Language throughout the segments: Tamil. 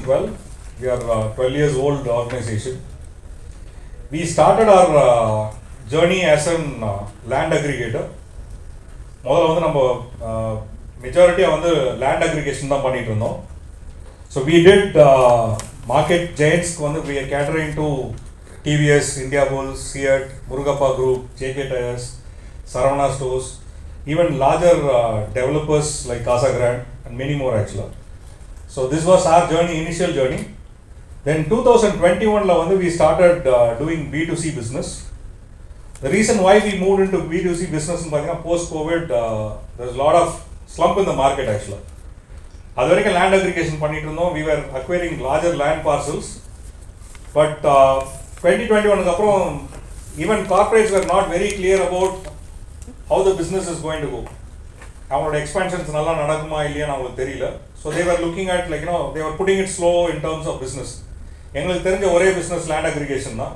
2012. We are 12 years old organization. We started our journey as an land aggregator. முதல்ல வந்து நம்ம மெஜாரிட்டியாக வந்து லேண்ட் அக்ரிகேஷன் தான் பண்ணிட்டு இருந்தோம். ஸோ வி டிட் மார்க்கெட் ஜெயின்ஸ்க்கு வந்து we are catering to TVS, India Bulls, Seat, Murugappa Group, JK Tires, Saravana Stores, even larger developers like Casa Grande and many more actually. So this was our journey, initial journey. Then 2021 la we started doing B2C business. The reason why we moved into B2C business in post COVID, there's a lot of slump in the market actually. That's why land aggregation we were acquiring larger land parcels. But 2021 even corporates were not very clear about how the business is going to go. Our expansions nalla nadakuma illaya naavukku theriyala. So they were looking at they were putting it slow in terms of business. எங்களுக்கு தெரிஞ்ச ஒரே business land aggregation தான்.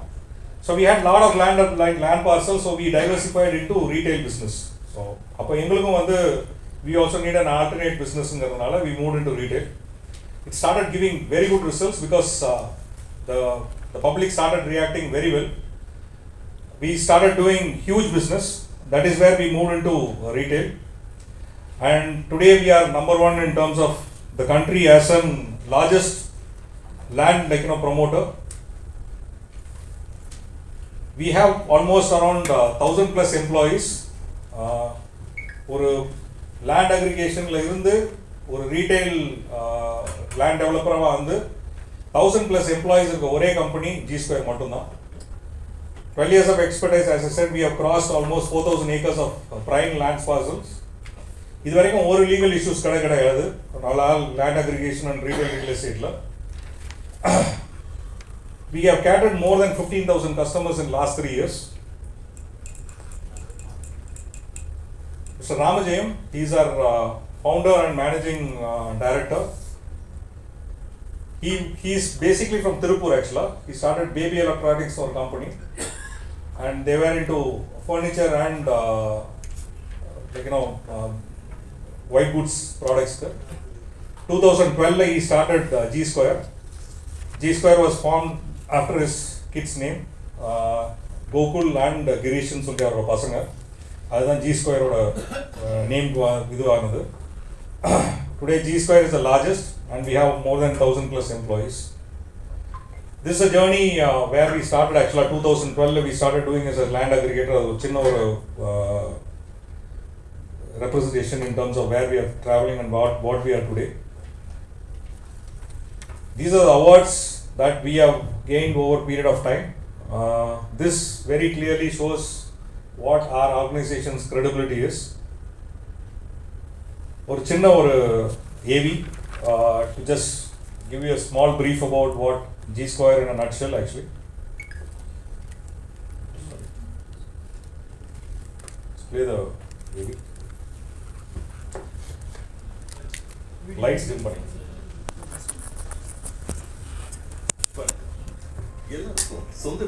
So we had lot of land parcels, so we diversified into retail business. So அப்போ எங்களுக்கும் வந்து we also need an alternate businessங்கிறதுனால we moved into retail. It started giving very good results because the public started reacting very well. We started doing huge business. That is where we moved into retail. And today we are number one in terms of the country as an largest land promoter. We have almost around 1,000 plus employees. ஒரு land aggregation இருந்து ஒரு retail land developer வந்து 1,000 plus employees இருக்க ஒரே company G Square மட்டும்தான். 12 years of expertise, as I said, we have crossed almost 4,000 acres of prime land parcels. இது வரைக்கும் ஒரு legal issues கிடையாது land aggregation and retail real estate la. We have catered more than 15,000 customers in last 3 years. Mr. Ramajayam, he is our founder and managing director. He is basically from Tirupur actually. He started Baby Electronics, our company, and they were into furniture and white goods products. 2012 he started G Square. G Square was formed after his kids' name, Gokul and Girish and Sultara Pasanga. That's G Square name. Today G Square is the largest and we have more than 1,000 plus employees. This is a journey where we started actually 2012. We started doing as a land aggregator, representation in terms of where we are traveling and what we are today. These are the awards that we have gained over a period of time. This very clearly shows what our organization's credibility is. Or chinna or AV to just give you a small brief about what G Square in a nutshell actually. Let's play the AV. Lights dim பண்ணி எல்லாருக்கும் சொந்த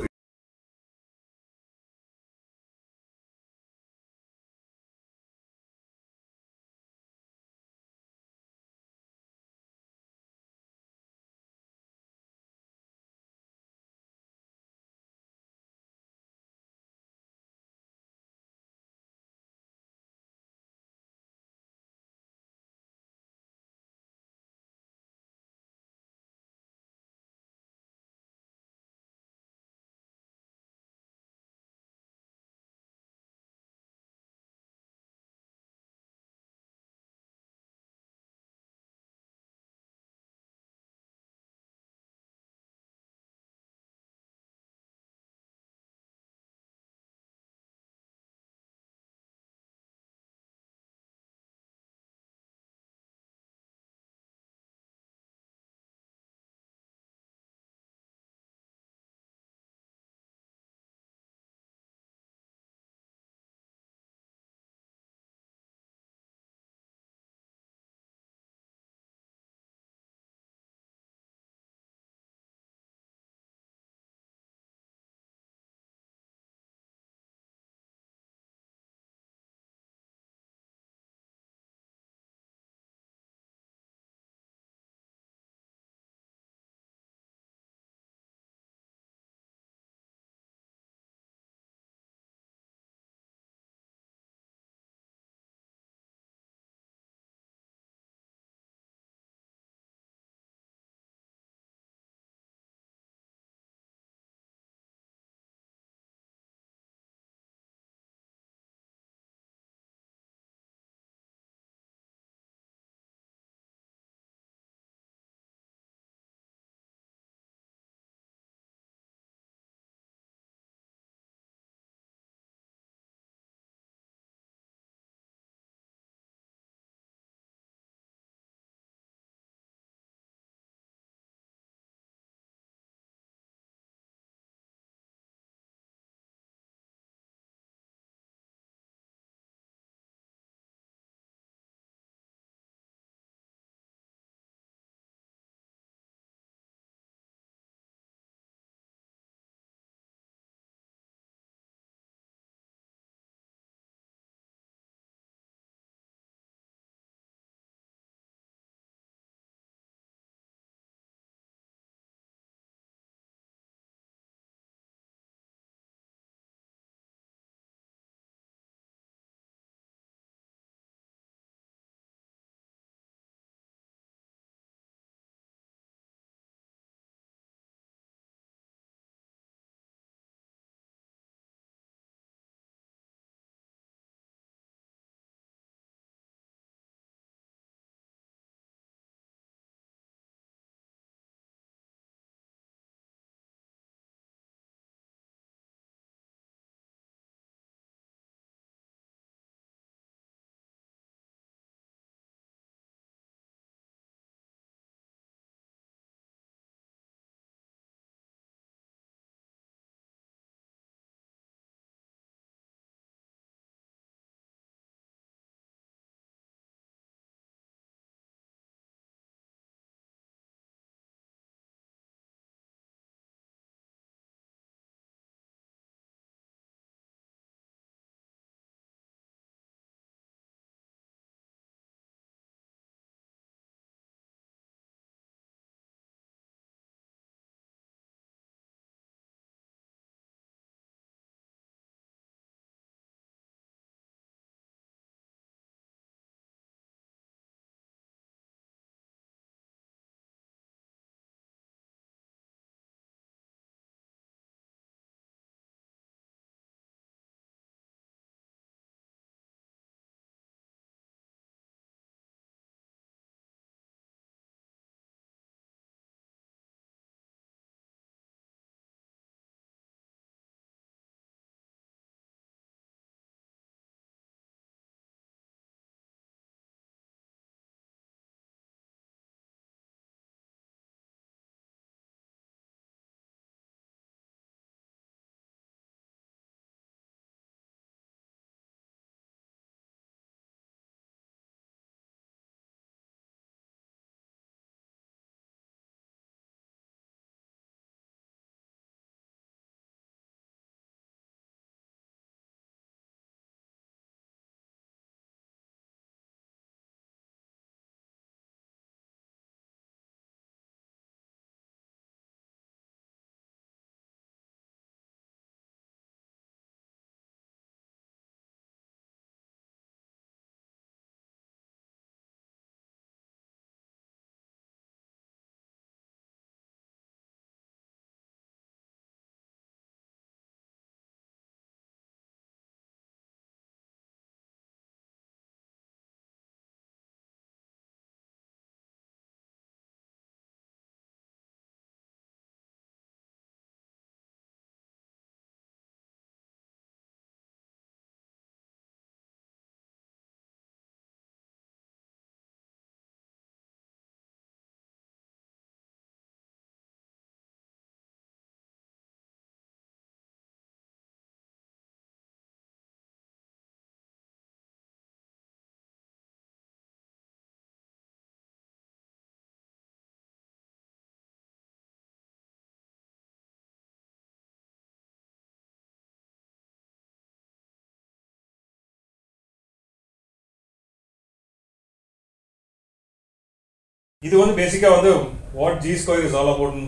இது வந்து பேசிக்காக வந்து what G square is all அபவுட்னு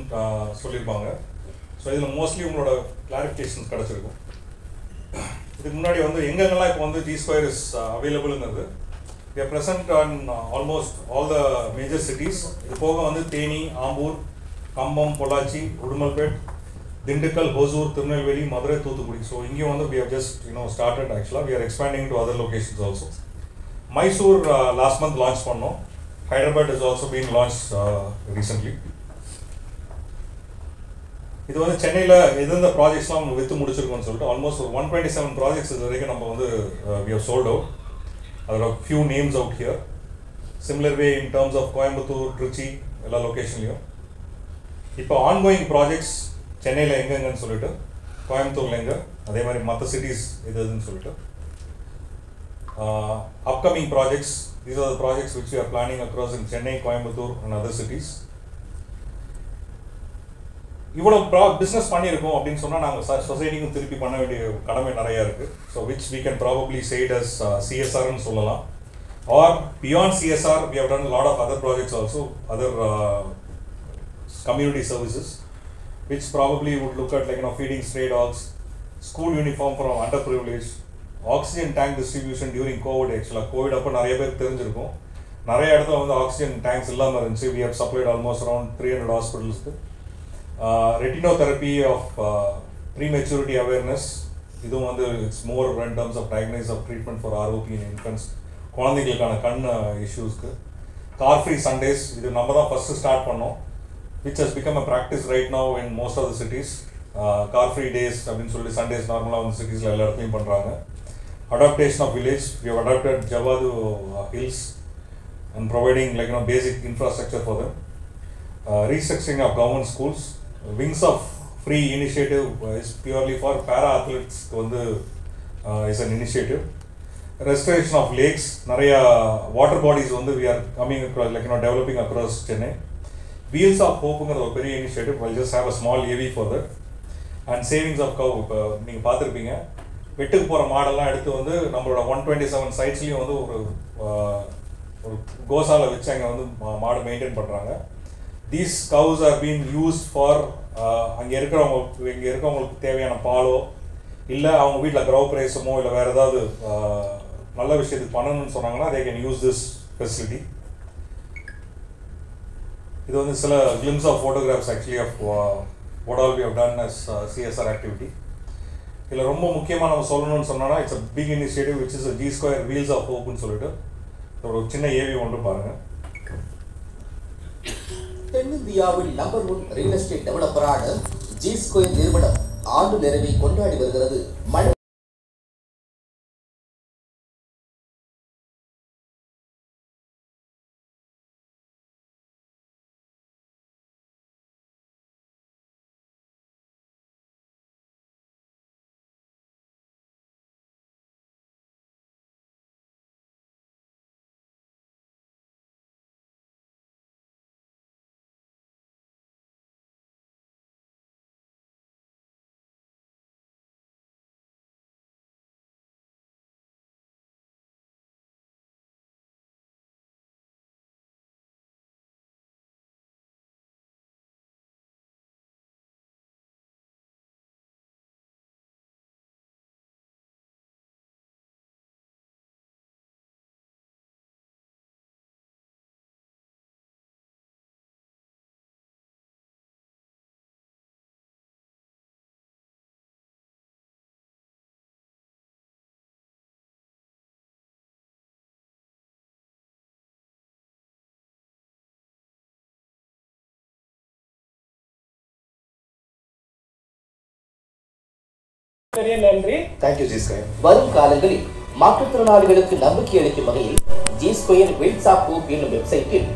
சொல்லியிருப்பாங்க. ஸோ இதில் மோஸ்ட்லி உங்களோட கிளாரிஃபிகேஷன்ஸ் கிடச்சிருக்கும். இதுக்கு முன்னாடி வந்து எங்கெங்கெல்லாம் இப்போ வந்து ஜி ஸ்கொயர் இஸ் அவைலபிள்ங்கிறது we are present on almost all the major cities. இது போக வந்து தேனி, ஆம்பூர், கம்பம், பொள்ளாச்சி, உடுமல்பேட், திண்டுக்கல், ஹோசூர், திருநெல்வேலி, மதுரை, தூத்துக்குடி. ஸோ இங்கேயும் வந்து we have just started actually. We are expanding to other locations also. Mysore last month launch பண்ணோம். Hyderabad has also been launched recently. இது வந்து சென்னையில் எந்தெந்த ப்ராஜெக்ட்ஸ்லாம் விற்று முடிச்சிருக்கோம்னு சொல்லிட்டு ஆல்மோஸ்ட் ஒரு 127 ப்ராஜெக்ட்ஸ் இது வரைக்கும் நம்ம வந்து we have sold out. There are few names out here. Similar way in terms of Coimbatore, Trichy, எல்லா லொக்கேஷன்லையும். இப்போ ஆன்கோயிங் ப்ராஜெக்ட்ஸ் சென்னையில் எங்கெங்கன்னு சொல்லிட்டு, கோயம்புத்தூரில் எங்கே, அதே மாதிரி மற்ற சிட்டிஸ் எதுன்னு சொல்லிட்டு. Upcoming projects, these are the projects which we are planning across in Chennai, Coimbatore and other cities. இவ்வளோ பிஸ்னஸ் பண்ணியிருக்கோம் அப்படின்னு சொன்னால் நாங்கள் சொசைட்டிக்கும் திருப்பி பண்ண வேண்டிய கடமை நிறையா இருக்குது. So which we can probably say it as CSRன்னு சொல்லலாம். Or beyond CSR we have done a lot of other projects also, other community services which probably would look at like feeding stray dogs, school uniform for underprivileged, oxygen tank distribution during COVID. Actually COVID அப்போ நிறைய பேர் தெரிஞ்சிருக்கும். நிறைய இடத்துல வந்து ஆக்சிஜன் டேங்க்ஸ் இல்லாமல் இருந்துச்சு. We have supplied almost around 300 hospitals. Retinotherapy of prematurity awareness. இதுவும் வந்து it's more in terms of diagnose of treatment for ROP in infants, குழந்தைகளுக்கான கண் இஷ்யூஸ்க்கு. கார் ஃப்ரீ சண்டேஸ், இது நம்ம தான் ஃபஸ்ட்டு ஸ்டார்ட் பண்ணோம், which has become a practice right now in most of the cities. Car free days அப்படின்னு சொல்லி சண்டேஸ் நார்மலாக வந்து சிட்டிஸில் எல்லா இடத்துலையும் பண்ணுறாங்க. Adaptation of village, we have adapted Javadhu hills and providing like basic infrastructure for them. Restructuring of government schools. Wings of Free initiative is purely for para athletes is an initiative. Restoration of lakes, நிறைய water bodies we are coming across, like developing across Chennai. Wheels of Hope ஒரு பெரிய initiative. I'll just have a small AV for that. And savings of cow, நீங்கள் பார்த்துருப்பீங்க, வெட்டுக்கு போகிற மாடெல்லாம் எடுத்து நம்மளோட 127 சைட்ஸ்லேயும் ஒரு கோசாலை வச்சு அங்கே மாடு மெயின்டைன் பண்ணுறாங்க. These cows are being used for இங்கே இருக்கிறவங்களுக்கு தேவையான பாலோ இல்லை அவங்க வீட்டில் கிரௌ பிரைஸமோ இல்லை வேறு ஏதாவது நல்ல விஷயத்துக்கு பண்ணணும்னு சொன்னாங்கன்னா they can use this facility. இது சில glimpse of photographs actually of what all we have done as CSR activity. இதில் ரொம்ப முக்கியமாக நம்ம சொல்லணும்னு சொன்னோன்னா it's a big initiative which is a G Square Wheels of Hopeன்னு சொல்லிட்டு ஒரு சின்ன ஏவி ஒன்று பாருங்கள். தென்னிந்தியாவில் நம்பர் 1 ரியல் எஸ்டேட் டெவலப்பரான ஜி ஸ்கொயர் நிறுவனம் ஆண்டு நிறைவை கொண்டாடி வருகிறது. Thank you, G Square. வரும் காலங்களில் மாற்றுத்திறனாளிகளுக்கு நம்பிக்கை அளிக்கும் வகையில் G square wheels of hope என்னும் வெப்சைட்டில்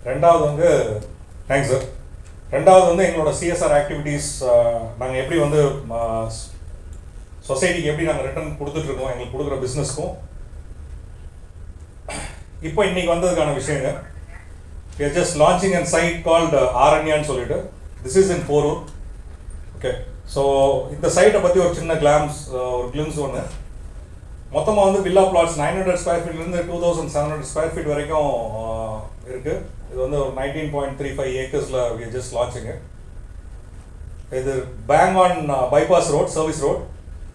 ரெண்டாவது தேங்க்ஸ் சார். ரெண்டாவது எங்களோட சிஎஸ்ஆர் ஆக்டிவிட்டீஸ் நாங்கள் எப்படி சொசைட்டிக்கு எப்படி நாங்கள் ரிட்டர்ன் கொடுத்துட்ருக்கோம் எங்களுக்கு கொடுக்குற பிஸ்னஸ்க்கும். இப்போ இன்னைக்கு வந்ததுக்கான விஷயங்க, we are just launching a site called ஆரண்யான்னு சொல்லிட்டு. This is in Porur. Okay, so இந்த சைட்டை பற்றி ஒரு சின்ன ஒரு கிளிம்ஸ் ஒன்று. மொத்தமாக வந்து வில்லா பிளாட்ஸ் 900 ஸ்கொயர் ஃபீட்லேருந்து 2700 ஸ்கொயர் ஃபீட் வரைக்கும் இருக்குது. இது வந்து ஒரு 19.35 ஏக்கர்ஸில் we are just launching it. இது bang on bypass road, service road.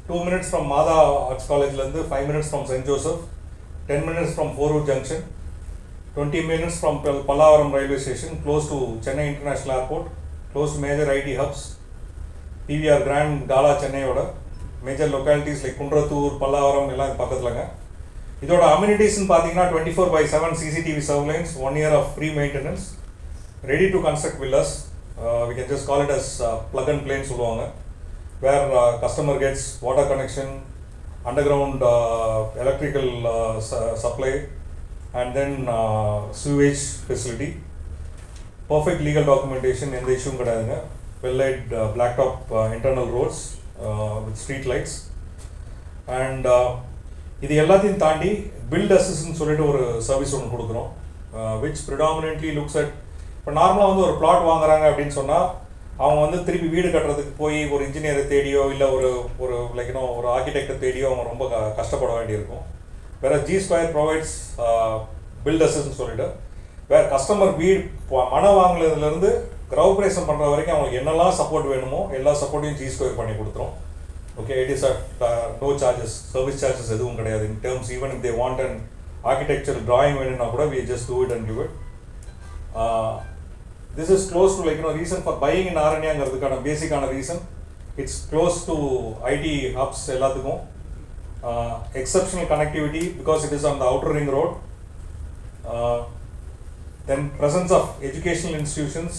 2 minutes from Mata arts காலேஜ்லேருந்து, 5 minutes from saint Joseph, 10 minutes from Porur junction, 20 minutes from Pallavaram railway station, close to Chennai International Airport, close to major IT hubs, PVR Grand Gala சென்னையோட major localities like Kundrathur, Pallavaram எல்லாம் பக்கத்துலங்க. இதோட அம்யூனிட்டிஸ்ன்னு பார்த்தீங்கன்னா 24/7 CCTV surveillance, 1 year of free maintenance, ready to construct villas. We can just call it as plug and play சொல்லுவாங்க, where customer gets water connection, underground electrical supply, and then sewage facility. Perfect legal documentation, எந்த இஷ்யூவும் கிடையாதுங்க. Well laid blacktop internal roads with street lights. And இது எல்லாத்தையும் தாண்டி பில்ட் அசிஸ்ட்னு சொல்லிட்டு ஒரு சர்வீஸ் ஒன்று கொடுக்குறோம், which predominantly looks at, இப்போ நார்மலாக வந்து ஒரு பிளாட் வாங்குறாங்க அப்படின்னு சொன்னால் அவங்க வந்து திருப்பி வீடு கட்டுறதுக்கு போய் ஒரு இன்ஜினியரை தேடியோ இல்லை ஒரு லைக்னோ ஒரு ஆர்கிடெக்டை தேடியோ அவங்க ரொம்ப கஷ்டப்பட வேண்டியிருக்கும். வேற G Square ப்ரொவைட்ஸ் பில்ட் அசிஸ்ட்னு சொல்லிட்டு, வேறு கஸ்டமர் வீடு மனம் வாங்குறதுலேருந்து கிரௌப்ரேஷன் பண்ணுற வரைக்கும் அவங்களுக்கு என்னெல்லாம் சப்போர்ட் வேணுமோ எல்லா சப்போர்ட்டையும் G Square பண்ணி கொடுத்துரும். Okay, it is no charges, service charges எதுவும் கிடையாது. In terms even if they want and architecture drawing வேணும்னா கூட we just do it and give it. This is close to reason for buying in ஆரண்யாங்கிறதுக்கான பேசிக்கான reason, it's close to IT hubs எல்லாத்துக்கும். Exceptional connectivity because it is on the outer ring road. Then presence of educational institutions,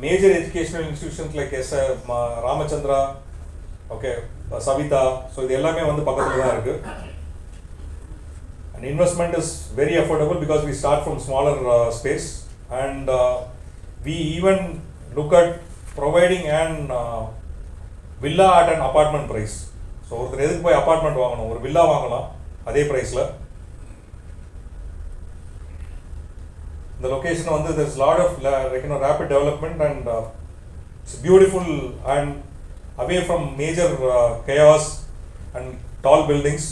major educational institutions like Ramachandra, okay, Savita, so இது எல்லாமே வந்து பக்கத்துல தான் இருக்கு. And investment is very affordable because we start from smaller space, and we even look at providing an villa at an apartment price. So ஒருத்தர் எதுக்கு போய் அப்பார்ட்மெண்ட் வாங்கணும், ஒரு வில்லா வாங்கலாம் அதே ப்ரைஸில். இந்த லொக்கேஷன் வந்து there's lot of rapid development and it's beautiful and away from major chaos and tall buildings.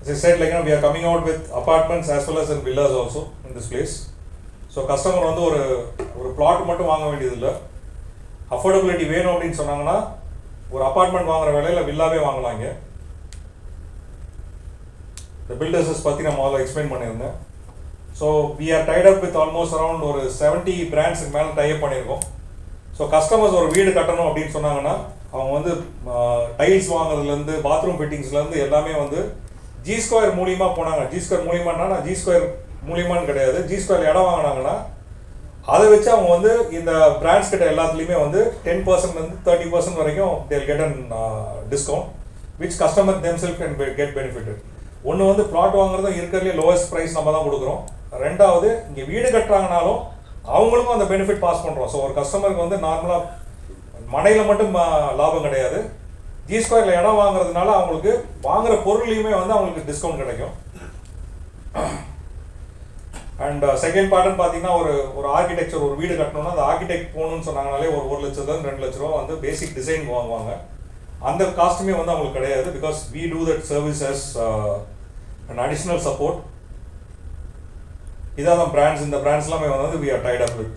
As I said, we are coming out with apartments as well as in villas also in this place. So customer வந்து ஒரு பிளாட் மட்டும் வாங்க வேண்டியதில்லை, அஃபோர்டபிலிட்டி வேணும் அப்படின்னு சொன்னாங்கன்னா ஒரு அப்பார்ட்மெண்ட் வாங்குற வேலையில் வில்லாவே வாங்கலாங்க. இந்த பில்டர்ஸஸ் பற்றி நான் முதல்ல எக்ஸ்பிளைன் பண்ணியிருந்தேன். So we are tied up with almost around ஒரு 70 பிராண்ட்ஸுக்கு மேலே டைப் பண்ணியிருக்கோம். ஸோ கஸ்டமர்ஸ் ஒரு வீடு கட்டணும் அப்படின்னு சொன்னாங்கன்னா அவங்க வந்து டைல்ஸ் வாங்குறதுலேருந்து பாத்ரூம் ஃபிட்டிங்ஸ்லேருந்து எல்லாமே வந்து G Square மூலியமாக போனாங்க. G Square மூலியமானா நான் G Square மூலியமானு கிடையாது, G Square இடம் வாங்கினாங்கன்னா அதை வச்சு அவங்க வந்து இந்த பிராண்ட்ஸ் கிட்ட எல்லாத்துலேயுமே வந்து 10% 30% வரைக்கும் they'll get an discount which customer themselves can get benefited. ஒன்று வந்து பிளாட் வாங்குறதும் இருக்கிறதுலே லோவஸ்ட் ப்ரைஸ் நம்ம தான் கொடுக்குறோம். ரெண்டாவது இங்கே வீடு கட்டுறாங்கனாலும் அவங்களுக்கும் அந்த பெனிஃபிட் பாஸ் பண்ணுறோம். ஸோ ஒரு கஸ்டமருக்கு வந்து நார்மலாக மனையில் மட்டும் லாபம் கிடையாது, G Square இடம் வாங்குறதுனால அவங்களுக்கு வாங்குற பொருள்லையுமே வந்து அவங்களுக்கு டிஸ்கவுண்ட் கிடைக்கும். அண்ட் செகண்ட் பார்ட்னு பார்த்தீங்கன்னா ஒரு ஆர்கிடெக்சர் ஒரு வீடு கட்டணும்னா அந்த ஆர்கிடெக்ட் போகணும்னு சொன்னாங்கனாலே ஒரு 1 லட்சத்துலேருந்து 2 லட்ச ரூபா வந்து பேசிக் டிசைன் வாங்குவாங்க. அந்த காஸ்ட்டுமே வந்து அவங்களுக்கு கிடையாது, because we do that service as an additional support. இதான் பிராண்ட்ஸ், இந்த பிராண்ட்ஸ் எல்லாமே வந்து we are tied up with.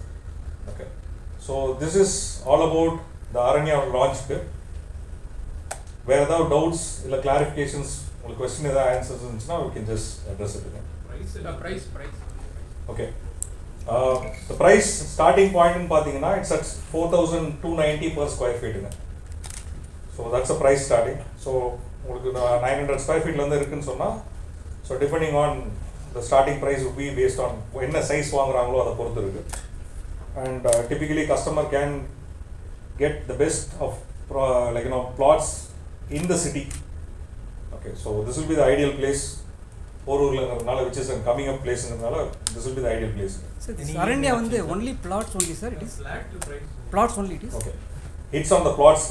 Okay, so this is all about the Aranya லான்ச்க்கு. வேறு ஏதாவது டவுட்ஸ் இல்லை கிளாரிஃபிகேஷன்ஸ் உங்களுக்கு கொஸ்டின் ஏதாவது ஆன்சர்ஸ் இருந்துச்சுன்னா we can just address it. Price. Okay, the price starting point in பாத்தீங்கன்னா it's at 4,290 per square feet. So that's the price starting. So உங்களுக்கு 900 square feetல இருந்து இருக்குன்னு சொன்னா, so depending on the starting price would be based on என்ன சைஸ் வாங்குறாங்களோ அதை பொறுத்து இருக்கு. And typically customer can get the best of plots in the city. Okay, so this will be the ideal place. Porurla which is a coming up place this will be the ideal place. So this Aranya வந்து only plots only, sir? It is flat to price. Plots only it is? Okay. It's on the plots.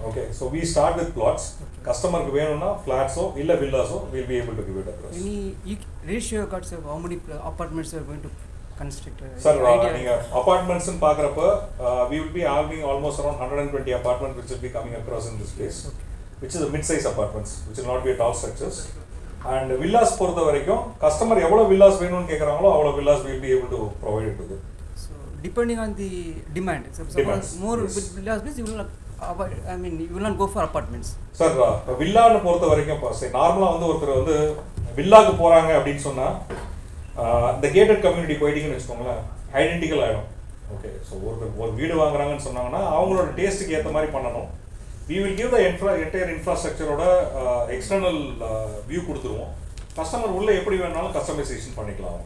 Okay, so we start with plots. Customer க்கு வேணும்னா flats இல்ல villas we'll be able to give it across. Any ratio got how many apartments are going to construct? Sir, நீங்க apartments ன்னு பார்க்கறப்ப we will be having almost around 120 apartments which will be coming across in this place, which is a mid-size apartments, which will not be tall structures. And villas பொறுத்த வரைக்கும் customer எவ்வளவு villas வேணும்னு கேக்குறாங்களோ அவ்வளவு villas will be able to provide it to them. So depending on the demand, suppose more villas means you will not avoid, I mean you will not go for apartments. Sir, வில்லான்னு பொறுத்த வரைக்கும் நார்மலா வந்து ஒருத்தர் வந்து வில்லாக்கு போறாங்க அப்படின்னு சொன்னா இந்த கேட்டட் கம்யூனிட்டி போயிட்டீங்கன்னு வச்சுக்கோங்களேன், ஐடென்டிக்கல் ஆகிடும். ஓகே, ஸோ ஒரு வீடு வாங்குறாங்கன்னு சொன்னாங்கன்னா அவங்களோட டேஸ்ட்டுக்கு ஏற்ற மாதிரி பண்ணணும். we will give the entire infrastructureோட எக்ஸ்டர்னல் வியூ கொடுத்துருவோம். கஸ்டமர் உள்ள எப்படி வேணாலும் கஸ்டமைசேஷன் பண்ணிக்கலாம்.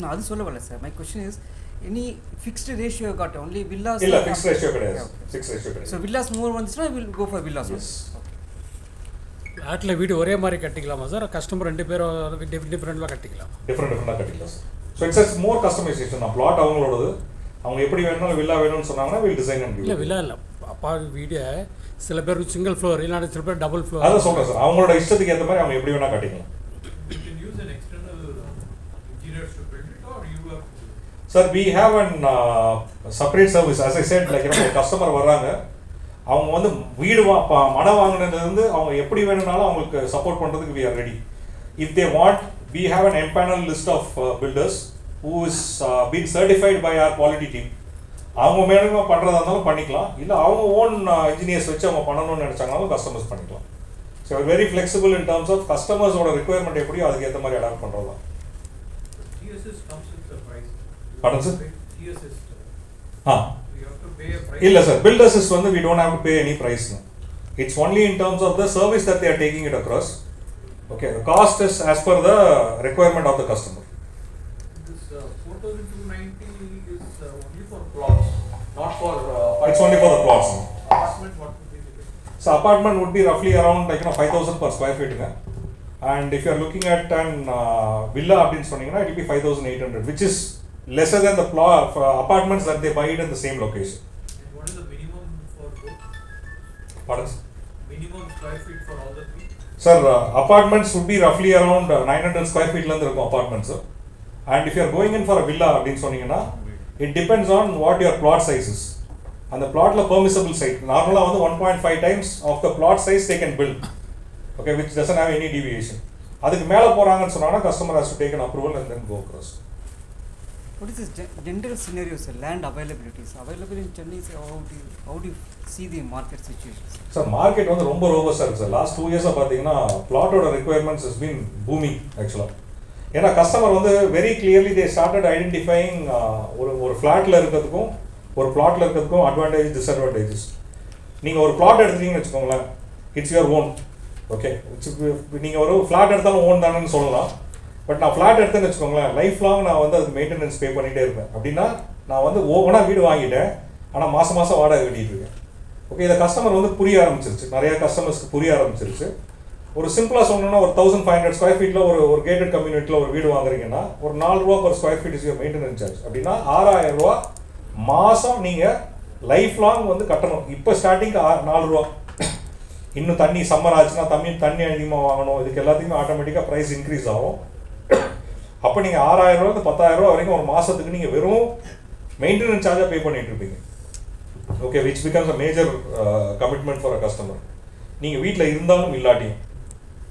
நான் அது சொல்ல வரல sir. My question is any fixed ratio got only villas? இல்ல, fixed ratio கிடையாது. Fixed ratio கிடையாது. So villas more வந்துச்சுனா we will go for villas. Yes. ஆட்ல வீடு ஒரே மாதிரி கட்டிக்கலாமா சார்? கஸ்டமர் ரெண்டு பேரும் டிஃபரெண்ட்டாக கட்டிக்கலாம்? டிஃபரெண்டாக கட்டிக்கலாம் sir. So it's more customisation. நான் பிளாட் அவங்களோடது, அவங்க எப்படி வேணும்னாலும் வில்லா வேணும்னு சொன்னாங்கன்னா வில் டிசைன் அண்ட் இல்லை வில்லா இல்லை அப்பா வீடு சில பேர் சிங்கிள் ஃப்ளோர் இல்லைனா சில பேர் டபுள் ஃப்ளோர். அதான் சொல்கிறேன் சார், அவங்களோட இஷ்டத்துக்கு ஏற்ற மாதிரி அவங்க எப்படி வேணால் கட்டிக்கலாம். Sir we have an separate service. As I said, like ஒரு கஸ்டமர் வர்றாங்க, அவங்க வந்து வீடு மனை வாங்கினதுலேருந்து அவங்க எப்படி வேணும்னாலும் அவங்களுக்கு சப்போர்ட் பண்ணுறதுக்கு we are ready. If they want, we have an empanel list of builders who is being certified by our quality team. அவங்க மேலுமா பண்ணுறதா இருந்தாலும் பண்ணிக்கலாம், இல்லை அவங்க ஓன் இன்ஜினியர்ஸ் வச்சு அவங்க பண்ணணும்னு நினச்சாங்கனாலும் கஸ்டமர்ஸ் பண்ணிக்கலாம். So very flexible in terms of கஸ்டமர்ஸோட ரிக்குவயர்மெண்ட் எப்படியோ அதுக்கேற்ற மாதிரி அடாப்ட் பண்ணுறது தான். படம் சார் இல்ல சார், build assist வந்து we don't have to pay any price. It's only in terms of the service that they are taking it across. Okay, the cost is as per the requirement of the customer. This 4,290 is only for plots, not for it's only for the plots. Apartment, what would be the? So apartment would be roughly around 5,000 per square feet. And if you are looking at an villa அப்படின்னு சொன்னீங்கன்னா it will be 5,800, which is lesser than the apartments that they buy it in the same location. And what is the minimum for both? Pardon? Minimum square feet for all the three? Sir, apartments would be roughly around 900 square feet la irukkum apartments. And if you are going in for a villa appdin sonningana, it depends on what your plot size is. And the plot la permissible site normally வந்து 1.5 times of the plot size they can build. Okay, which doesn't have any deviation. அதுக்கு மேல போறாங்கன்னு சொன்னானா customer has to take an approval and then go across. What is this general scenario, sir? Land availability is available in Chennai. How do you see the market situation? Sir, market வந்து ரொம்ப robust இருக்கு சார். Last 2 years பாத்தீங்கன்னா plot-ஓட requirements has been booming actually. ஏன்னா கஸ்டமர் வந்து very clearly they started identifying ஒரு flatல இருக்கிறதுக்கும் ஒரு plotல இருக்கிறதுக்கும் advantage disadvantages. நீங்க ஒரு plot எடுத்தீங்கன்னு வெச்சுக்கோங்களேன், it's your own. Okay, நீங்க ஒரு flat எடுத்தாலும் own தானேன்னு சொல்லலாம். பட் நான் ஃப்ளாட் எடுத்தேன்னு வச்சுக்கோங்களேன், லைஃப் லாங் நான் வந்து அதுக்கு மெயின்டெனன்ஸ் பே பண்ணிகிட்டே இருப்பேன். அப்படின்னா நான் வந்து ஓவனாக வீடு வாங்கிட்டேன், ஆனால் மாதம் வாடகை கட்டிகிட்டு இருக்கேன். ஓகே, இதை கஸ்டமர் வந்து புரிய ஆரம்பிச்சிருச்சு, நிறைய கஸ்டமர்ஸ்க்கு புரிய ஆரம்பிச்சிருச்சு. ஒரு சிம்பிளாக சொன்னோன்னா ஒரு 1500 ஸ்கொயர் ஃபீட்டில் ஒரு கேட்டட் கம்யூனிட்டியில் ஒரு வீடு வாங்குறீங்கன்னா ஒரு 4 ரூபா per square feet is maintenance charge. அப்படின்னா 6000 ரூபா மாதம் நீங்கள் லைஃப் லாங் வந்து கட்டணும். இப்போ ஸ்டார்டிங் 4 ரூபா. இன்னும் தண்ணி சம்மர் ஆச்சுன்னா தண்ணி அதிகமாக வாங்கணும், இதுக்கு எல்லாத்துக்குமே ஆட்டோமேட்டிக்காக ப்ரைஸ் இன்க்ரீஸ் ஆகும். அப்போ நீங்கள் 6000 ரூபா 10,000 ரூபா வரைக்கும் ஒரு மாதத்துக்கு நீங்கள் வெறும் மெயின்டெனன்ஸ் சார்ஜாக பே பண்ணிட்டு இருப்பீங்க. Okay, which becomes a major commitment for a customer. நீங்கள் வீட்டில் இருந்தாலும் இல்லாட்டியும்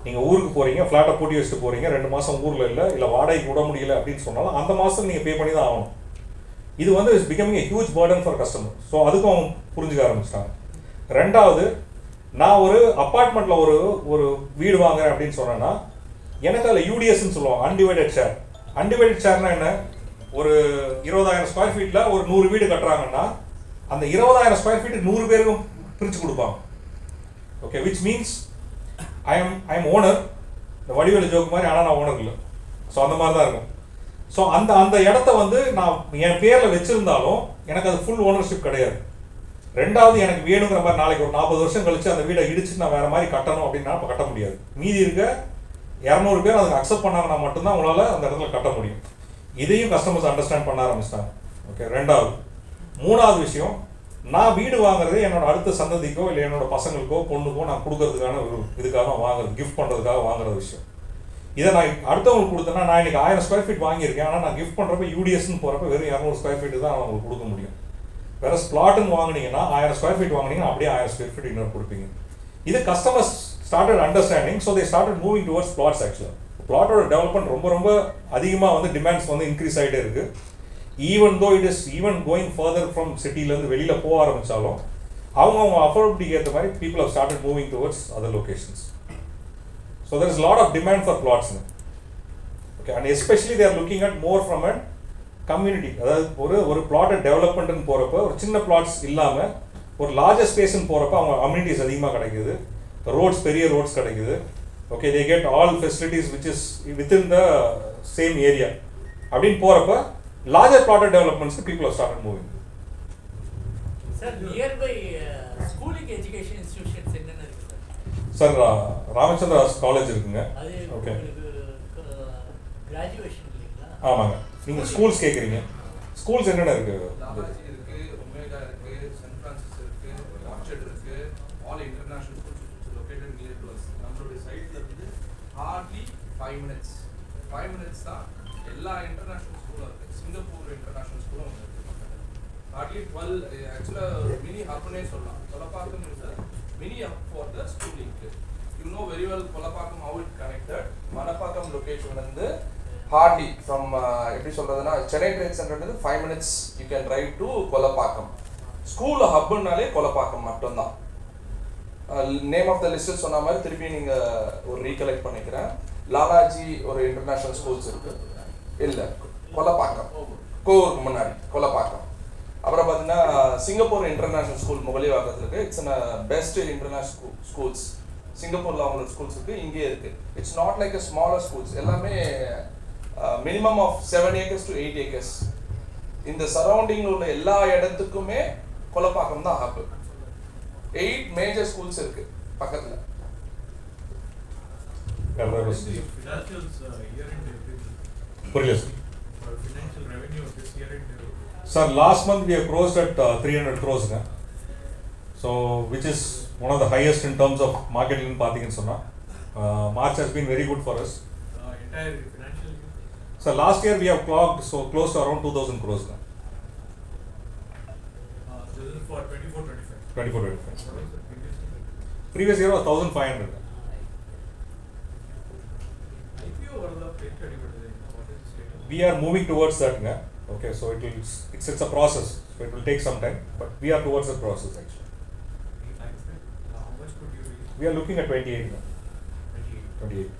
நீங்கள் ஊருக்கு போகிறீங்க, ஃப்ளாட்டை பூட்டி வச்சுட்டு போகிறீங்க, 2 மாதம் ஊரில் இல்லை வாடகைக்கு விட முடியல அப்படின்னு சொன்னாலும் அந்த மாதம் நீங்கள் பே பண்ணி தான் ஆகணும். இது வந்து it's becoming a huge burden for customer. So அதுக்கும் அவங்க புரிஞ்சுக்க ஆரம்பிச்சிட்டாங்க. ரெண்டாவது, நான் ஒரு அப்பார்ட்மெண்ட்டில் ஒரு வீடு வாங்குறேன் அப்படின்னு சொன்னேன்னா எனக்கு அதில் யூடிஎஸ்ன்னு சொல்லுவாங்க, அன்டிவைடட் ஷேர். அன்டிவைடட் ஷேர்னா என்ன? ஒரு 20,000 ஸ்கொயர் ஃபீட்டில் ஒரு 100 வீடு கட்டுறாங்கன்னா அந்த 20,000 ஸ்கொயர் ஃபீட்டுக்கு 100 பேருக்கும் பிரித்து கொடுப்பாங்க. Okay, which means I am owner. இந்த வடிவேலு ஜோக்கு மாதிரி, ஆனால் நான் ஓனர் இல்லை. ஸோ அந்த மாதிரி தான் இருக்கும். ஸோ அந்த இடத்த வந்து நான் என் பேரில் வச்சுருந்தாலும் எனக்கு அது ஃபுல் ஓனர்ஷிப் கிடையாது. ரெண்டாவது, எனக்கு வேணுங்கிற மாதிரி நாளைக்கு ஒரு 40 வருஷம் கழிச்சு அந்த வீடை இடிச்சு நான் வேறு மாதிரி கட்டணும் அப்படின்னா இப்போ கட்ட முடியாது. மீதி இருக்க 200 பேர் அதுக்கு அக்செப்ட் பண்ணாங்கன்னா மட்டும்தான் உங்களால் அந்த இடத்துல கட்ட முடியும். இதையும் கஸ்டமர்ஸ் அண்டர்ஸ்டாண்ட் பண்ண ஆரம்பிச்சிட்டாங்க. ஓகே, ரெண்டாவது. மூணாவது விஷயம், நான் வீடு வாங்குறது என்னோட அடுத்த சந்ததிக்கோ இல்லை என்னோட பசங்களுக்கோ பொண்ணுக்கோ நான் கொடுக்கறதுக்கான ஒரு இதுக்காக வாங்குறது, கிஃப்ட் பண்ணுறதுக்காக வாங்குற விஷயம். இதை நான் அடுத்தவங்களுக்கு கொடுத்தேன்னா, நான் இன்னைக்கு 1000 ஸ்கொயர் ஃபீட் வாங்கியிருக்கேன், ஆனால் நான் கிஃப்ட் பண்ணுறப்ப யூடிஎஸ்ன்னு போகிறப்ப வெறும் 200 ஸ்கொயர் ஃபீட் தான் அவங்களுக்கு கொடுக்க முடியும். வேற பிளாட்டுன்னு வாங்கினீங்கன்னா 1000 ஸ்கொயர் ஃபீட் வாங்கினீங்கன்னா அப்படியே 1000 ஸ்கொயர் ஃபீட் இன்னொரு கொடுப்பீங்க. இது customers started understanding, so they started moving towards plots. ஆக்சுவலாக பிளாட்டோட டெவலப்மெண்ட் ரொம்ப ரொம்ப அதிகமாக வந்து டிமாண்ட்ஸ் வந்து இன்க்ரீஸ் ஆகிட்டே இருக்குது. Even though it is even going further from சிட்டிலேருந்து வெளியில் போக ஆரம்பித்தாலும் அவங்க அஃபோர்டபிலிட்டிக்கு ஏற்ற மாதிரி people have started moving towards other locations. So there is lot of demand for plots. Okay, and especially they're looking at more from a community. அதாவது ஒரு பிளாட்டை டெவலப்மெண்ட்னு போகிறப்ப ஒரு சின்ன பிளாட்ஸ் இல்லாமல் ஒரு லார்ஜர் ஸ்பேஸ்ன்னு போகிறப்ப அவங்க அம்யூனிட்டிஸ் அதிகமாக கிடைக்குது, ரோட்ஸ் பெரிய ரோட்ஸ் கிடைக்குது. Okay, they get all facilities which is within the same area. அப்படின்னு போகிறப்ப லார்ஜர் பிளாட்டட் டெவலப்மெண்ட்ஸ்க்கு people have started moving. Sir, nearby schooling education institutions என்னென்ன இருக்கு சார்? ராமச்சந்திராஸ் காலேஜ் இருக்குங்க. ஓகே, கிராஜுவேஷன் இல்லைங்களா? ஆமாங்க. நீங்கள் ஸ்கூல்ஸ் கேட்குறீங்க, ஸ்கூல்ஸ் என்னென்ன இருக்குது? லாலாஜி இருக்கு, ஒமேகா இருக்கு, சென்ட் பிரான்சிஸ் இருக்கு, ஆர்ச்சர்ட் இருக்கு, all international schools located near to us. நம்மளுடைய சைட்ல இருந்து ஹார்ட்லி 5 மினிட்ஸ் தான் எல்லா இன்டர்நேஷனல் ஸ்கூலும் இருக்கு. சிங்கப்பூர் இன்டர்நேஷனல் ஸ்கூலும் இருக்கு. ஹார்ட்லி 12 ஆக்சுவலாக மினி ஹப்னே சொல்லலாம். Kolapakkam is mini hub for the schooling. You know very well Kolapakkam how it connected. Manapakkam location வந்து ஹார்ட்லி ஃப்ரம் எப்படி சொல்றதுன்னா, சென்னை ட்ரேட் சென்டர்லேருந்து 5 minutes you can drive to Kolapakkam. School ஹப்னாலே கொலப்பாக்கம் மட்டும்தான். நேம் ஆஃப் த லிஸ்ட் சொன்ன மாதிரி திருப்பி நீங்கள் ஒரு ரீகலெக்ட் பண்ணிக்கிறேன். லாலாஜி ஒரு இன்டர்நேஷனல் ஸ்கூல்ஸ் இருக்கு, இல்லை கொலப்பாக்கம் கோவூருக்கு முன்னாடி கொலப்பாக்கம். அப்புறம் பார்த்தீங்கன்னா சிங்கப்பூர் இன்டர்நேஷனல் ஸ்கூல் முகலிவாக்கத்தில் இருக்குது. It's best international schools. சிங்கப்பூரில் அவங்களோட ஸ்கூல்ஸ் இருக்குது, இங்கே இருக்குது. It's not like a smaller schools. எல்லாமே minimum of 7 acres to 8 acres. இந்த சரௌண்டிங்கில் உள்ள எல்லா இடத்துக்குமே கொலப்பாக்கம் தான் ஹப். 8 மேஜர் ஸ்கூல்ஸ் இருக்குது பக்கத்தில். புரியல sir. Last month we have closed at 300 crores. So which is one of the highest in terms of marketing பார்த்தீங்கன்னு சொன்னா. March has been very good for us. Entire financial year. So last year we have clocked so close to around 2000 crores. This is for 24-25. 24-25. What was the previous year? Previous year was 1500. IPO or the plate category? What is the status? We are moving towards that. Okay, so it's a process. So it will take some time, but we are towards the process actually. Any time frame? How much could you reach? We are looking at 28. 28.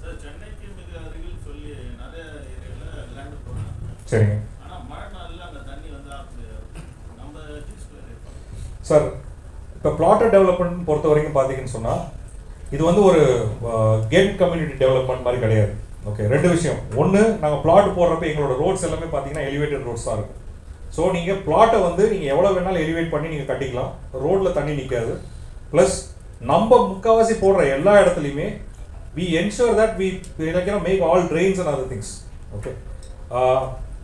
Sir, சென்னைக்கு மிக அருகில் சொல்லி நிறைய ஏரியாவில் லேண்டு போகிறாங்க. சரிங்க. ஆனால் மழை நாளில் அந்த தண்ணி வந்து நம்ம சார், இப்போ பிளாட்டர் டெவலப்மெண்ட் பொறுத்த வரைக்கும் பார்த்தீங்கன்னு சொன்னால் இது வந்து ஒரு கேட் கம்யூனிட்டி டெவலப்மெண்ட் மாதிரி கிடையாது. ஓகே, ரெண்டு விஷயம். ஒன்று, நாங்கள் பிளாட் போடுறப்ப எங்களோட ரோட்ஸ் எல்லாமே பார்த்தீங்கன்னா எலிவேட்டட் ரோட்ஸ் தான் இருக்கும். ஸோ நீங்கள் பிளாட்டை வந்து நீங்கள் எவ்வளோ வேணாலும் எலிவேட் பண்ணி நீங்கள் கட்டிக்கலாம், ரோட்டில் தண்ணி நிற்காது. ப்ளஸ் நம்ம முக்கால்வாசி போடுற எல்லா இடத்துலையுமே we ensure that we make all drains and other things. Okay,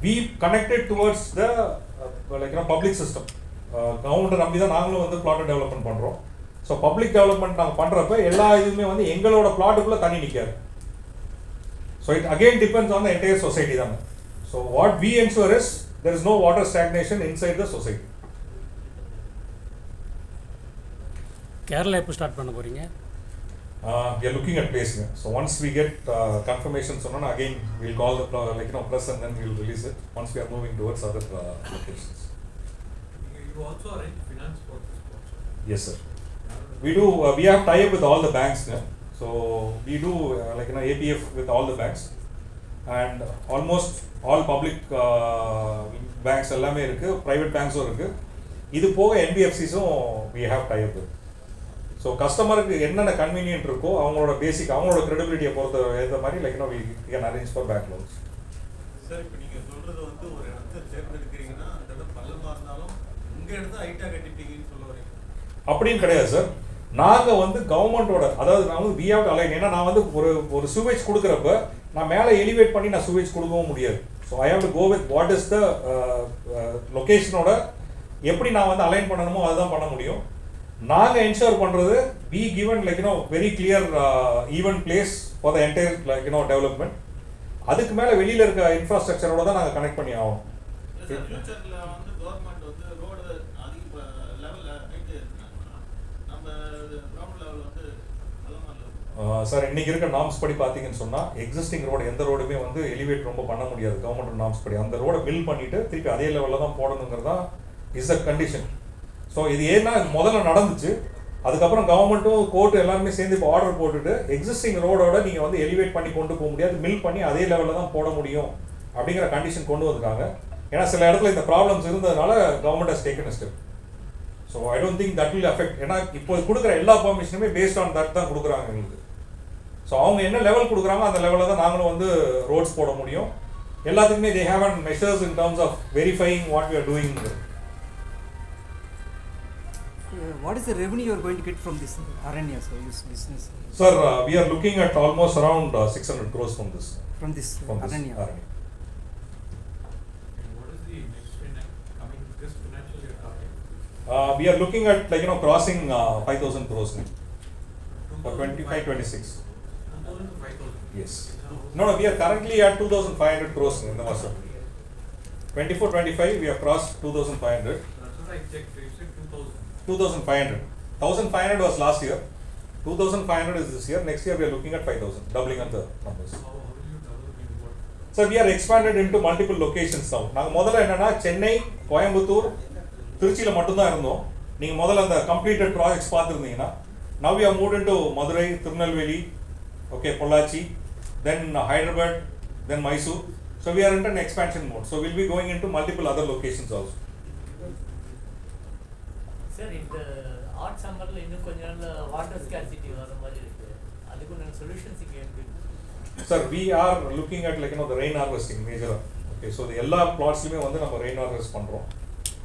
we connected towards the public system. Government நம்பி தான் நாங்களும் வந்து பிளாட் டெவலப்மெண்ட் பண்ணுறோம். ஸோ பப்ளிக் டெவலப்மெண்ட் நாங்கள் பண்ணுறப்ப எல்லா இதுவுமே வந்து எங்களோட பிளாட்டுக்குள்ளே தண்ணி நிற்காது. So it again depends on the entire society தாங்க. So what we ensure is there is no water stagnation inside the society. Kerala எப்போ ஸ்டார்ட் பண்ண போகிறீங்க? We are looking at placing it. So once we get confirmation, so again we'll call the press and then we'll release it once we are moving towards other locations. You also arrange finance for this project? Yes, sir. We do. We have tie-up with all the banks. So we do APF with all the banks, and almost all public banks எல்லாமே இருக்கு, private banks இருக்கு. இது போக NBFCஸும் we have tie-up with. So கஸ்டமருக்கு என்னென்ன கன்வீனியன்ட் இருக்கோ அவங்களோட பேசிக் அவங்களோட கிரெடிபிலிட்டியை பொறுத்த ஏற்ற மாதிரி we can arrange for bank loans. Sir, இப்போ நீங்கள் சொல்கிறது வந்து ஒரு இடத்த தேர்ந்தெடுக்கிறீங்கன்னா அந்த இடம் பள்ளமாக இருந்தாலும் உங்கள் இடத்த ஹைட்டாக கட்டிட்டீங்கன்னு சொல்ல வரீங்க? அப்படின்னு கிடையாது சார். நாங்கள் வந்து கவர்மெண்ட்டோட, அதாவது நான் வந்து we have to align. ஏன்னா நான் வந்து ஒரு சூவேஜ் கொடுக்குறப்ப நான் மேலே எலிவேட் பண்ணி நான் சூவேஜ் கொடுக்கவும் முடியாது. So I have to go with what is the லொக்கேஷனோட எப்படி நான் வந்து அலைன் பண்ணணுமோ அதுதான் பண்ண முடியும். நாங்கள் என்ஷூர் பண்ணுறது we given like very clear even place for the entire development. அதுக்கு மேலே வெளியில் இருக்க இன்ஃப்ராஸ்ட்ரக்சரோட தான் நாங்கள் கனெக்ட் பண்ணி ஆகணும். ஃபியூச்சர்ல வந்து கவர்மெண்ட் வந்து ரோடு அதிக லெவல்ல ஹைட் ஏத்துறாங்க. நம்ம கிரவுண்ட் லெவல் வந்து சார் இன்னைக்கு இருக்க நார்ம்ஸ் படி பார்த்தீங்கன்னு சொன்னால் எக்ஸிஸ்டிங் ரோடு எந்த ரோடுமே வந்து எலிவேட் ரொம்ப பண்ண முடியாது கவர்மெண்ட் நார்ம்ஸ் படி. அந்த ரோடை பில் பண்ணிட்டு திருப்பி அதே லெவலில் தான் போடணுங்கிறதா இஸ் அ கண்டிஷன். ஸோ இது ஏன்னா முதல்ல நடந்துச்சு, அதுக்கப்புறம் கவர்மெண்ட்டும் கோர்ட்டு எல்லாருமே சேர்ந்து இப்போ ஆர்டர் போட்டுட்டு எக்ஸிஸ்டிங் ரோடோட நீங்கள் வந்து எலிவேட் பண்ணி கொண்டு போக முடியாது, மில் பண்ணி அதே லெவலில் தான் போட முடியும் அப்படிங்கிற கண்டிஷன் கொண்டு வந்திருக்காங்க. ஏன்னா சில இடத்துல இந்த ப்ராப்ளம்ஸ் இருந்ததுனால government has taken step. So I don't think that will affect. ஏன்னா இப்போ கொடுக்குற எல்லா பர்மிஷனுமே பேஸ்ட் ஆன் தட் தான் கொடுக்குறாங்க எங்களுக்கு. ஸோ அவங்க என்ன லெவல் கொடுக்குறாங்க அந்த லெவலில் தான் நாங்களும் வந்து ரோட்ஸ் போட முடியும். எல்லாத்துக்குமே they have and measures in terms of verifying what we are doing. What is the revenue you are going to get from this Aranya business? Sir, we are looking at almost around 600 crores from this. From this Aranya. What is the next coming this financial year target? We are looking at crossing 5,000 crores for 25-26. 2,000 to 5,000. Yes. No, we are currently at 2,500 crores in the master. 24-25 we have crossed 2,500. That's what I checked. You said 2,000. 2,500. 1,500 was last year. 2,500 is this year. Next year we are looking at 5,000, doubling on the numbers. How will you develop in what? So we are expanded into multiple locations now. நாங்கள் முதல்ல என்னன்னா சென்னை, கோயம்புத்தூர், திருச்சியில் மட்டும்தான் இருந்தோம். நீங்கள் முதல்ல அந்த completed projects பார்த்துருந்தீங்கன்னா now we have moved into Madurai, Tirunelveli, okay, Pollachi, then Hyderabad, then Mysore. So we are in an expansion mode. So we'll be going into multiple other locations also. Sir இந்த ஹாட் சம்மரில் இன்னும் கொஞ்ச நாள் வாட்டர் ஸ்கேர்சிட்டி வர மாதிரி இருக்கு, அதுக்கு நான் சொல்யூஷன்ஸ் இங்கே எப்படி? Sir, we are looking at the rain harvesting major. Okay, so எல்லா plotsலையுமே வந்து நம்ம rain harvest பண்ணுறோம்.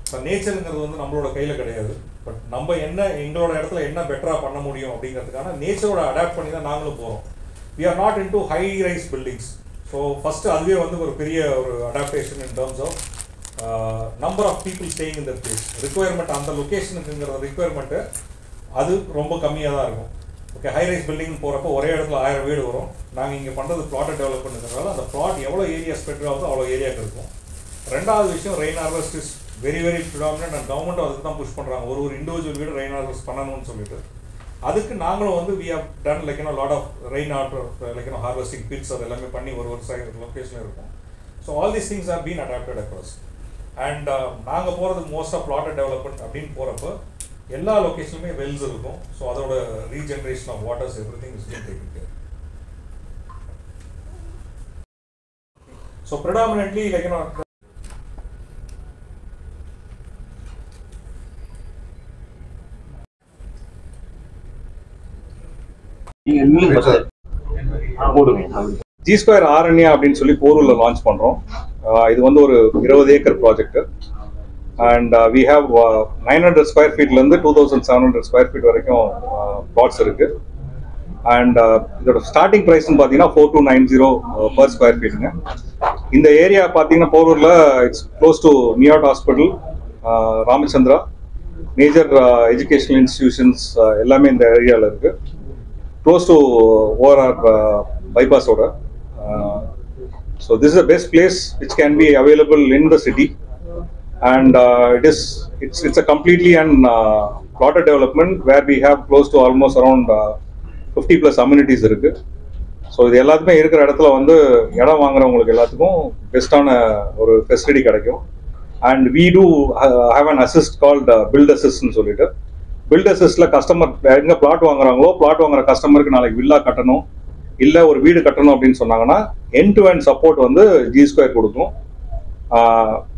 ஸோ நேச்சருங்கிறது வந்து நம்மளோட கையில் கிடையாது. பட் நம்ம என்ன எங்களோட இடத்துல என்ன பெட்டராக பண்ண முடியும் அப்படிங்கிறதுக்கான நேச்சரோட அடாப்ட் பண்ணி தான் நாங்களும் போகிறோம். We are not into high rise buildings. So first அதுவே வந்து ஒரு பெரிய ஒரு adaptation in terms of number of people staying in the place. Requirement அந்த லொக்கேஷனுக்குங்கிற ரிக்குவயர்மெண்ட்டு அது ரொம்ப கம்மியாக தான் இருக்கும். ஓகே, ஹை ரைஸ் பில்டிங் போகிறப்போ ஒரே இடத்துல 1000 வீடு வரும். நாங்கள் இங்கே பண்ணுறது ப்ளாட்டை டெவலப் பண்ணுறதுனால அந்த ப்ளாட் எவ்வளோ ஏரியா ஸ்ப்ரெட் ஆகுதோ அவ்வளோ ஏரியாவுக்கு இருக்கும். ரெண்டாவது விஷயம், rain harvest is very very predominant and கவர்மெண்ட்டும் அதுக்கு தான் புஷ் பண்ணுறாங்க. ஒரு இண்டிவிஜுவல் வீடு ரெயின் ஹார்வெஸ்ட் பண்ணணும்னு சொல்லிட்டு அதுக்கு நாங்களும் வந்து we have done lot of rain water harvesting pits அது எல்லாமே பண்ணி ஒரு லொக்கேஷனில் இருக்கும். So all these things are been adapted across. And நாங்கள் போகிறது மோஸ்ட் ஆஃப் ப்ளாட்டர் டெவலப்மெண்ட் அப்படின்னு போகிறப்போ எல்லா லொக்கேஷனுமே வெல்ஸ் இருக்கும். ஸோ அதோட regeneration of waters everything is been taken care. So predominantly G Square Aranya அப்படின்னு சொல்லி போரூரில் லான்ச் பண்ணுறோம். இது வந்து ஒரு 20 acre project. And we have 900 square ஃபீட்லேருந்து 2700 ஸ்கொயர் ஃபீட் வரைக்கும் பிளாட்ஸ் இருக்குது. அண்ட் இதோட ஸ்டார்டிங் ப்ரைஸ்ன்னு பார்த்தீங்கன்னா 4290 per ஸ்கொயர் ஃபீட்டுங்க. இந்த ஏரியா பார்த்தீங்கன்னா போரூரில் இட்ஸ் க்ளோஸ் டு நியாட் hospital, Ramachandra, major educational institutions எல்லாமே இந்த ஏரியாவில் இருக்குது. Close to ORR bypassoda. So this is the best place which can be available in the city, and it's a completely plotted development where we have close to almost around 50 plus amenities இருக்கு. ஸோ இது எல்லாத்துக்குமே இருக்கிற இடத்துல வந்து இடம் வாங்குறவங்களுக்கு எல்லாத்துக்கும் பெஸ்டான ஒரு ஃபெசிலிட்டி கிடைக்கும். And we do have an assist called build assistன்னு சொல்லிட்டு, build assistல கஸ்டமர் எங்கே பிளாட் வாங்குறாங்களோ பிளாட் வாங்குற கஸ்டமருக்கு நாளைக்கு வில்லா கட்டணும் இல்லை ஒரு வீடு கட்டணும் அப்படின்னு சொன்னாங்கன்னா எண்ட் டு எண்ட் சப்போர்ட் வந்து G Square கொடுக்கும்.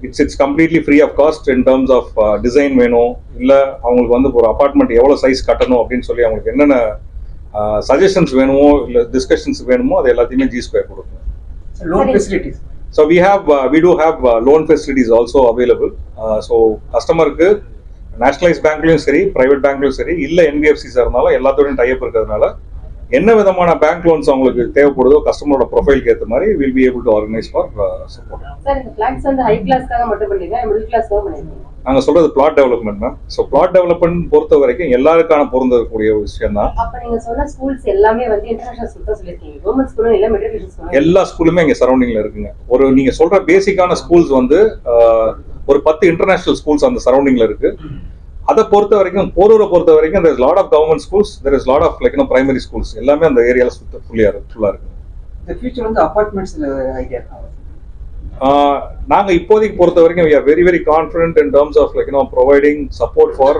It's completely free of cost in terms of design வேணும், இல்லை அவங்களுக்கு வந்து ஒரு அப்பார்ட்மெண்ட் எவ்வளோ சைஸ் கட்டணும் அப்படின்னு சொல்லி அவங்களுக்கு என்னென்ன சஜஷன்ஸ் வேணுமோ இல்லை டிஸ்கஷன்ஸ் வேணுமோ அது எல்லாத்தையுமே G Square கொடுக்கும். Loan facilities. So we do have loan facilities also available. So கஸ்டமருக்கு நேஷனலைஸ் பேங்க்லையும் சரி ப்ரைவேட் பேங்க்லையும் சரி இல்லை NBFCஸ் இருந்தாலும் எல்லாத்தோடையும் டைப் இருக்கிறதுனால என்ன விதமான பேங்க் லோன்ஸ் அவங்களுக்கு தேவைப்படுதோ கஸ்டமரோட ப்ரொஃபைலுக்கு ஏற்ற மாதிரி will be able to organise for support. Sir இந்த பிளாட்ஸ் வந்து ஹை கிளாஸ்க்காக மட்டும் பண்ணுவீங்க, மிடில் கிளாஸ்க்காக பண்ணுவீங்க? நாங்கள் சொல்றது plot development ma'am. So plot development பொறுத்த வரைக்கும் எல்லாருக்கான பொருந்தக்கூடிய விஷயம் தான். அப்ப நீங்க சொன்ன ஸ்கூல்ஸ் எல்லாமே வந்து இன்டர்நேஷனல் ஸ்கூல் தான் சொல்லிருக்கீங்க. கவர்மெண்ட் ஸ்கூலும் இல்ல, மெட்ரிகுலேஷன் ஸ்கூலும் எல்லா ஸ்கூலுமே இங்கே சரௌண்டிங்ல இருக்குங்க. ஒரு நீங்க சொல்ற பேசிக்கான ஸ்கூல்ஸ் வந்து ஒரு 10 இன்டர்நேஷனல் ஸ்கூல்ஸ் அந்த சரௌண்டிங்ல இருக்கு. அதை பொறுத்த வரைக்கும் போரூரை பொறுத்த வரைக்கும் there is lot of government schools, there is lot of like primary schools எல்லாமே அந்த ஏரியால ஃபுல்லா இருக்கு. இந்த ஃபியூச்சர் வந்து அபார்ட்மெண்ட்ஸ் ஐடியா நாங்க இப்போதைக்கு பொறுத்த வரைக்கும் we are very very confident in terms of like providing support for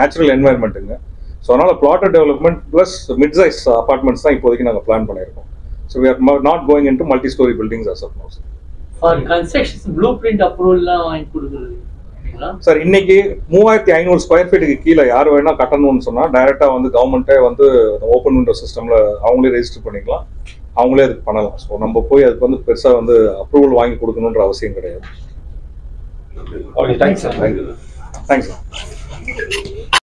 natural environmentங்க. ஸோ அதனால plotted development plus mid size apartments தான் இப்போதைக்கு நாங்க பிளான் பண்ணியிருக்கோம். So we are not going into multi-story buildings as of now. For construction blueprint approval எல்லாம் வாங்கி கொடுக்குறது சார் இன்னைக்கு 3500 ஸ்கொயர் ஃபீட்டுக்கு கீழே யார் வேணா கட்டணும்னு சொன்னா டைரக்டா வந்து கவர்மெண்ட்டே வந்து ஓப்பன் விண்டோ சிஸ்டம்ல அவங்களே ரெஜிஸ்டர் பண்ணிக்கலாம், அவங்களே அதுக்கு பண்ணலாம். ஸோ நம்ம போய் அதுக்கு வந்து பெருசா வந்து அப்ரூவல் வாங்கி கொடுக்கணுன்ற அவசியம் கிடையாது. Thanks sir. Thanks sir.